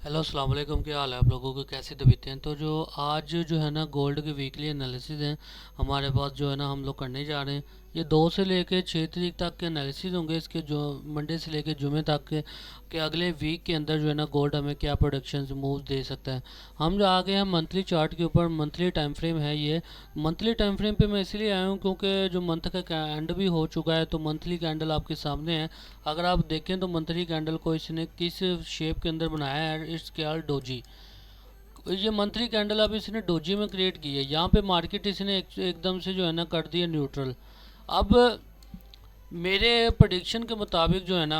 Hello अस्सलाम वालेकुम। क्या हाल है आप लोगों के, कैसी तबीयतें हैं? तो जो आज जो है ना गोल्ड के वीकली एनालिसिस हैं हमारे पास, जो है ना हम लोग करने जा रहे हैं। ये 2 से लेकर 6 तारीख तक के एनालिसिस होंगे इसके, जो मंडे से लेकर जुमे तक के अगले वीक के अंदर जो है ना गोल्ड हमें क्या प्रोडक्शन मूव दे सकता है। हम जो आ गए हैं मंथली चार्ट के ऊपर। मंथली टाइम फ्रेम है ये। मंथली टाइम फ्रेम पे मैं इसलिए आया हूँ क्योंकि जो मंथ का एंड भी हो चुका है, तो मंथली कैंडल आपके सामने है। अगर आप देखें तो मंथली कैंडल को इसने किस शेप के अंदर बनाया है, इट्स कॉल्ड डोजी। ये मंथली कैंडल अब इसने डोजी में क्रिएट की है। यहाँ पे मार्केट इसने एकदम से जो है ना कर दिया न्यूट्रल। अब मेरे प्रोडिक्शन के मुताबिक जो है ना,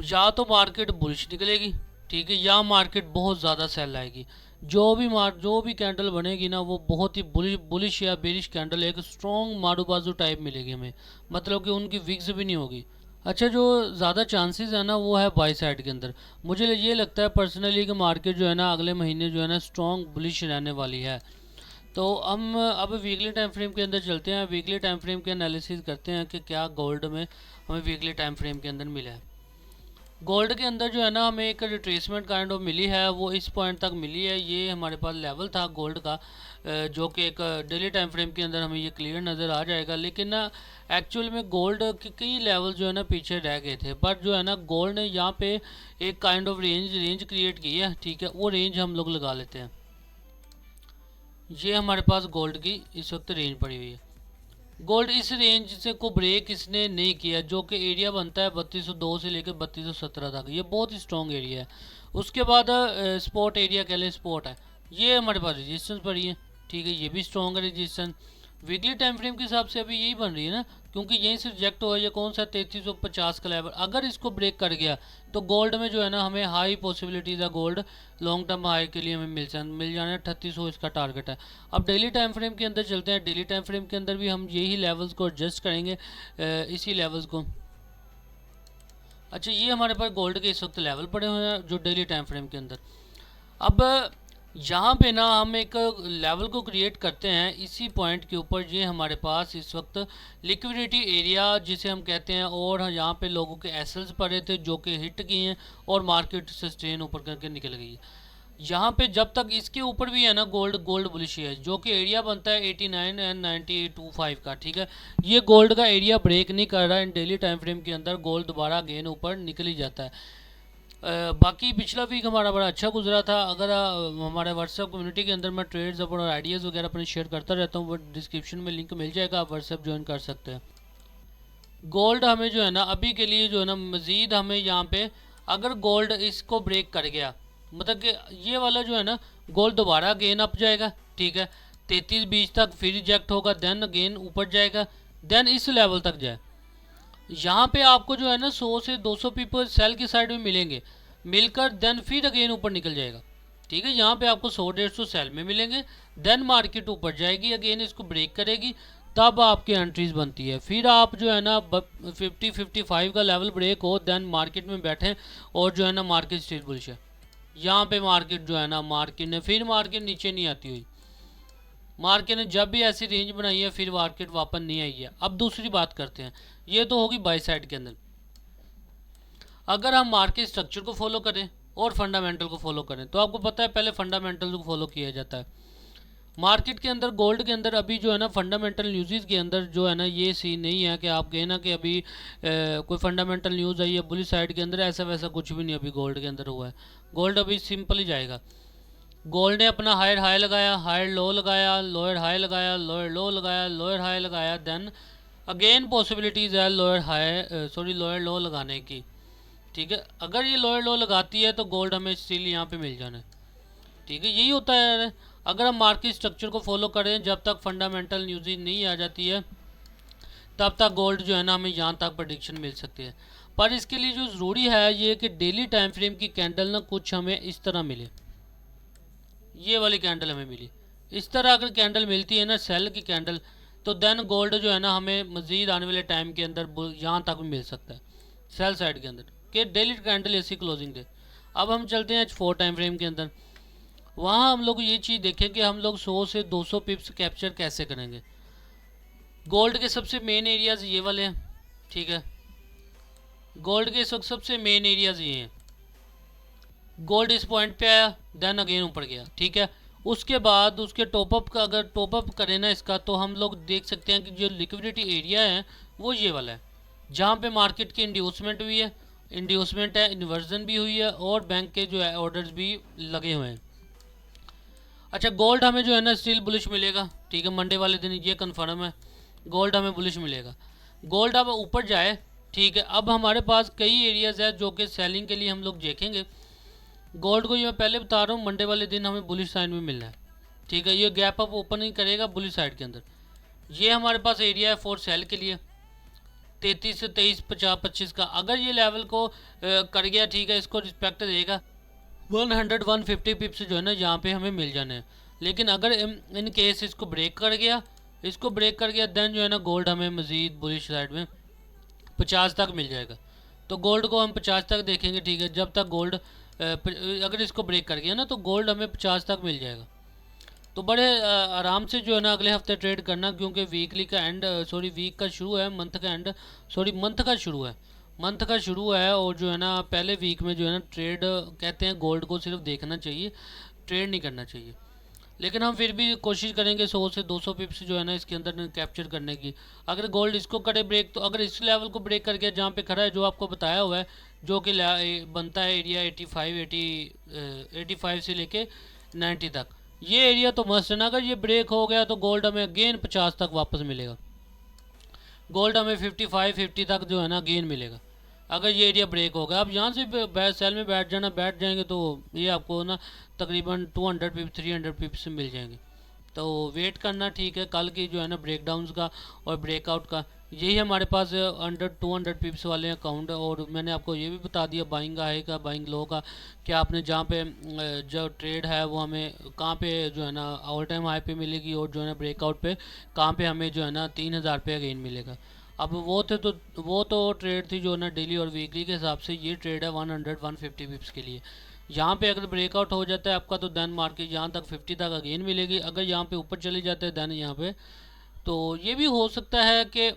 या तो मार्केट बुलिश निकलेगी, ठीक है, या मार्केट बहुत ज़्यादा सेल आएगी। जो भी कैंडल बनेगी ना, वो बहुत ही बुलिश या बेरिश कैंडल, एक स्ट्रॉन्ग मारू बाजू टाइप मिलेगी हमें। मतलब कि उनकी विक्स भी नहीं होगी। अच्छा, जो ज़्यादा चांसेस है ना वो है बाई साइड के अंदर। मुझे ये लगता है पर्सनली कि मार्केट जो है ना अगले महीने जो है ना स्ट्रॉन्ग बुलिश रहने वाली है। तो हम अब वीकली टाइम फ्रेम के अंदर चलते हैं। वीकली टाइम फ्रेम के एनालिसिस करते हैं कि क्या गोल्ड में हमें वीकली टाइम फ्रेम के अंदर मिला है। गोल्ड के अंदर जो है ना हमें एक रिट्रेसमेंट काइंड ऑफ मिली है, वो इस पॉइंट तक मिली है। ये हमारे पास लेवल था गोल्ड का, जो कि एक डेली टाइम फ्रेम के अंदर हमें ये क्लियर नज़र आ जाएगा। लेकिन ना एक्चुअल में गोल्ड के कई लेवल जो है ना पीछे रह गए थे, पर जो है ना गोल्ड ने यहाँ पे एक काइंड ऑफ रेंज क्रिएट की है, ठीक है। वो रेंज हम लोग लगा लेते हैं। ये हमारे पास गोल्ड की इस वक्त रेंज पड़ी हुई है। गोल्ड इस रेंज से को ब्रेक इसने नहीं किया, जो कि एरिया बनता है 3202 से लेकर 3217 तक। ये बहुत ही स्ट्रॉन्ग एरिया है। उसके बाद स्पॉट एरिया कह लें, स्पॉट है। ये हमारे पास रेजिस्टेंस पड़ी है, ठीक है। ये भी स्ट्रॉन्ग है रेजिस्टेंस। वीकली टाइम फ्रेम के हिसाब से अभी यही बन रही है ना, क्योंकि यहीं से रिजेक्ट हुआ। ये कौन सा 3350 का लेवल, अगर इसको ब्रेक कर गया तो गोल्ड में जो है ना हमें हाई पॉसिबिलिटीज है। गोल्ड लॉन्ग टर्म हाई के लिए हमें मिल जाना 3800 इसका टारगेट है। अब डेली टाइम फ्रेम के अंदर चलते हैं। डेली टाइम फ्रेम के अंदर भी हम यही लेवल्स को एडजस्ट करेंगे, इसी लेवल्स को। अच्छा, ये हमारे पास गोल्ड के इस वक्त लेवल पड़े हुए हैं जो डेली टाइम फ्रेम के अंदर। अब यहाँ पे ना हम एक लेवल को क्रिएट करते हैं इसी पॉइंट के ऊपर। ये हमारे पास इस वक्त लिक्विडिटी एरिया जिसे हम कहते हैं, और यहाँ पे लोगों के एसएल्स पड़े थे जो कि हिट किए हैं और मार्केट सस्टेन ऊपर करके निकल गई है। यहाँ पे जब तक इसके ऊपर भी है ना गोल्ड गोल्ड बुलिश है, जो कि एरिया बनता है 89 एंड 9825 का, ठीक है। ये गोल्ड का एरिया ब्रेक नहीं कर रहा है। इन डेली टाइम फ्रेम के अंदर गोल्ड दोबारा अगेन ऊपर निकल ही जाता है। बाकी पिछला वीक हमारा बड़ा अच्छा गुजरा था। अगर हमारे व्हाट्सएप कम्युनिटी के अंदर मैं ट्रेड्स और आइडियाज़ वगैरह अपने शेयर करता रहता हूँ, वो डिस्क्रिप्शन में लिंक मिल जाएगा, आप व्हाट्सएप ज्वाइन कर सकते हैं। गोल्ड हमें जो है ना अभी के लिए जो है ना मज़ीद हमें यहाँ पे, अगर गोल्ड इसको ब्रेक कर गया, मतलब कि ये वाला जो है ना गोल्ड दोबारा अगेन अप जाएगा, ठीक है। 3320 तक फिर रिजेक्ट होगा, देन अगेन ऊपर जाएगा, देन इस लेवल तक जाए। यहाँ पे आपको जो है ना 100 से 200 पीपल सेल की साइड में मिलेंगे, मिलकर देन फिर अगेन ऊपर निकल जाएगा, ठीक है। यहाँ पे आपको 100-150 सेल में मिलेंगे, देन मार्केट ऊपर जाएगी, अगेन इसको ब्रेक करेगी, तब आपकी एंट्रीज बनती है। फिर आप जो है ना 50-55 का लेवल ब्रेक हो, देन मार्केट में बैठें और जो है ना मार्केट स्टेट बुलिश है। यहाँ पे मार्केट जो है ना मार्केट नीचे नहीं आती हुई। मार्केट ने जब भी ऐसी रेंज बनाई है फिर मार्केट वापस नहीं आई है। अब दूसरी बात करते हैं, ये तो होगी बाई साइड के अंदर। अगर हम मार्केट स्ट्रक्चर को फॉलो करें और फंडामेंटल को फॉलो करें, तो आपको पता है पहले फंडामेंटल को फॉलो किया जाता है। मार्केट के अंदर गोल्ड के अंदर अभी जो है ना फंडामेंटल न्यूज़ के अंदर जो है ना ये सीन नहीं है कि आप कहें ना कि अभी कोई फंडामेंटल न्यूज़ आई है बुलिश साइड के अंदर, ऐसा वैसा कुछ भी नहीं अभी गोल्ड के अंदर हुआ है। गोल्ड अभी सिंपल ही जाएगा। गोल्ड ने अपना हायर हाई लगाया, हायर लो लगाया, लोअर हाई लगाया, लोअर लो लगाया, लोअर हाई लगाया, देन अगेन पॉसिबिलिटीज़ है लोअर हाई लोअर लो लगाने की, ठीक है। अगर ये लोअर लो लगाती है तो गोल्ड हमें स्टिल यहाँ पे मिल जाना है, ठीक है। यही होता है अगर हम मार्केट स्ट्रक्चर को फॉलो करें, जब तक फंडामेंटल न्यूज़ नहीं आ जाती है तब तक गोल्ड जो है ना हमें यहाँ तक प्रडिक्शन मिल सकती है। पर इसके लिए जो ज़रूरी है ये कि डेली टाइम फ्रेम की कैंडल ना कुछ हमें इस तरह मिले। ये वाली कैंडल हमें मिली, इस तरह अगर कैंडल मिलती है ना सेल की कैंडल, तो देन गोल्ड जो है ना हमें मज़ीद आने वाले टाइम के अंदर यहाँ तक भी मिल सकता है सेल साइड के अंदर, कि डेली कैंडल ऐसी क्लोजिंग दे। अब हम चलते हैं 4 टाइम फ्रेम के अंदर। वहाँ हम लोग ये चीज़ देखें कि हम लोग 100 से 200 पिप्स कैप्चर कैसे करेंगे। गोल्ड के सबसे मेन एरियाज़ ये वाले हैं, ठीक है। गोल्ड के सबसे मेन एरियाज़ ये हैं। गोल्ड इस पॉइंट पे आया, देन अगेन ऊपर गया, ठीक है। उसके बाद उसके टॉपअप का अगर टॉपअप करें ना इसका, तो हम लोग देख सकते हैं कि जो लिक्विडिटी एरिया है वो ये वाला है, जहाँ पे मार्केट की इंड्यूसमेंट हुई है, इंड्यूसमेंट है, इन्वर्जन भी हुई है, और बैंक के जो है ऑर्डर्स भी लगे हुए हैं। अच्छा, गोल्ड हमें जो है ना स्टिल बुलिश मिलेगा, ठीक है, मंडे वाले दिन ये कंफर्म है, गोल्ड हमें बुलिश मिलेगा। गोल्ड अब ऊपर जाए, ठीक है। अब हमारे पास कई एरियाज़ है जो कि सेलिंग के लिए हम लोग देखेंगे। गोल्ड को ये मैं पहले बता रहा हूँ, मंडे वाले दिन हमें बुलिश साइड में मिलना है, ठीक है। ये गैप अप ओपन ही करेगा बुलिश साइड के अंदर। ये हमारे पास एरिया है फॉर सेल के लिए 33 से 23, 50, 25 का। अगर ये लेवल को कर गया, ठीक है, इसको रिस्पेक्ट देगा 150 पिप्स जो है ना यहाँ पे हमें मिल जाने हैं। लेकिन अगर इन केस इसको ब्रेक कर गया, देन जो है ना गोल्ड हमें मज़ीद बुलिश साइड में 50 तक मिल जाएगा। तो गोल्ड को हम 50 तक देखेंगे, ठीक है। जब तक गोल्ड अगर इसको ब्रेक कर गया ना, तो गोल्ड हमें 50 तक मिल जाएगा। तो बड़े आराम से जो है ना अगले हफ्ते ट्रेड करना, क्योंकि वीकली का एंड वीक का शुरू है, मंथ का एंड मंथ का शुरू है। और जो है ना पहले वीक में जो है ना ट्रेड कहते हैं गोल्ड को सिर्फ देखना चाहिए, ट्रेड नहीं करना चाहिए। लेकिन हम फिर भी कोशिश करेंगे 100 से 200 पिप्स जो है ना इसके अंदर कैप्चर करने की। अगर गोल्ड इसको करे ब्रेक, तो अगर इस लेवल को ब्रेक कर गया जहाँ पे खड़ा है, जो आपको बताया हुआ है, जो कि बनता है एरिया 85 से लेके 90 तक, ये एरिया तो मस्त है ना। अगर ये ब्रेक हो गया तो गोल्ड हमें अगेन 50 तक वापस मिलेगा, गोल्ड हमें 55, 50 तक जो है ना गेन मिलेगा अगर ये एरिया ब्रेक होगा। आप यहाँ से सेल में बैठ जाएंगे तो ये आपको ना तकरीबन 200 पिप्स 300 पिप्स मिल जाएंगे। तो वेट करना, ठीक है, कल की जो है ना ब्रेकडाउन्स का और ब्रेकआउट का। यही हमारे पास अंडर 200 पिप्स वाले अकाउंट है। और मैंने आपको ये भी बता दिया बाइंग हाई का, बाइंग लो का, कि आपने जहाँ पे जो ट्रेड है वो हमें कहाँ पे जो है ना ऑल टाइम हाई पे मिलेगी, और जो है ना ब्रेकआउट पे कहाँ पे हमें जो है ना 3000 पे अगेन मिलेगा। अब वो तो ट्रेड थी जो ना डेली और वीकली के हिसाब से। ये ट्रेड है 150 पिप्स के लिए। यहाँ पे अगर ब्रेकआउट हो जाता है आपका, तो देन मार्केट यहाँ तक 50 तक अगेन मिलेगी। अगर यहाँ पे ऊपर चले जाते हैं देन यहाँ पे, तो ये भी हो सकता है कि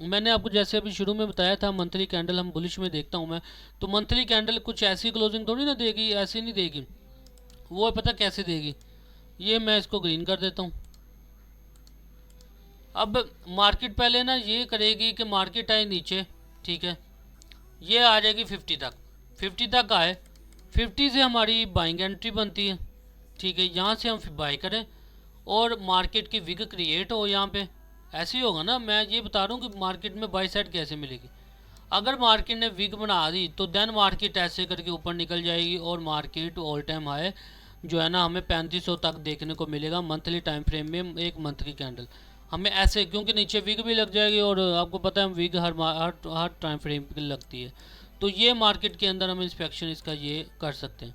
मैंने आपको जैसे अभी शुरू में बताया था, मंथली कैंडल हम बुलिश में देखता हूँ मैं, तो मंथली कैंडल कुछ ऐसी क्लोजिंग थोड़ी ना देगी, ऐसी नहीं देगी। वो पता कैसे देगी, ये मैं इसको ग्रीन कर देता हूँ। अब मार्केट पहले ना ये करेगी कि मार्केट आए नीचे, ठीक है, ये आ जाएगी 50 तक, 50 तक आए, 50 से हमारी बाइंग एंट्री बनती है, ठीक है। यहाँ से हम बाई करें और मार्केट की विग क्रिएट हो यहाँ पे, ऐसे ही होगा ना। मैं ये बता रहा हूँ कि मार्केट में बाई साइड कैसे मिलेगी। अगर मार्केट ने विग बना दी तो देन मार्केट ऐसे करके ऊपर निकल जाएगी, और मार्केट ऑल टाइम हाई जो है ना हमें 3500 तक देखने को मिलेगा मंथली टाइम फ्रेम में, एक मंथ की कैंडल हमें ऐसे, क्योंकि नीचे विग भी लग जाएगी, और आपको पता है विग हर टाइम फ्रेम पे लगती है। तो ये मार्केट के अंदर हम इंस्पेक्शन इसका ये कर सकते हैं।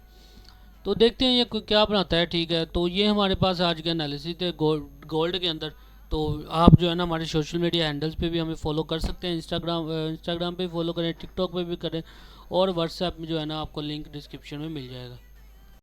तो देखते हैं ये क्या बनाता है, ठीक है। तो ये हमारे पास आज के एनालिसिस थे गोल्ड के अंदर। तो आप जो है ना हमारे सोशल मीडिया हैंडल्स पे भी हमें फॉलो कर सकते हैं, इंस्टाग्राम पे फॉलो करें, टिकटॉक पे भी करें, और व्हाट्सएप में जो है ना आपको लिंक डिस्क्रिप्शन में मिल जाएगा।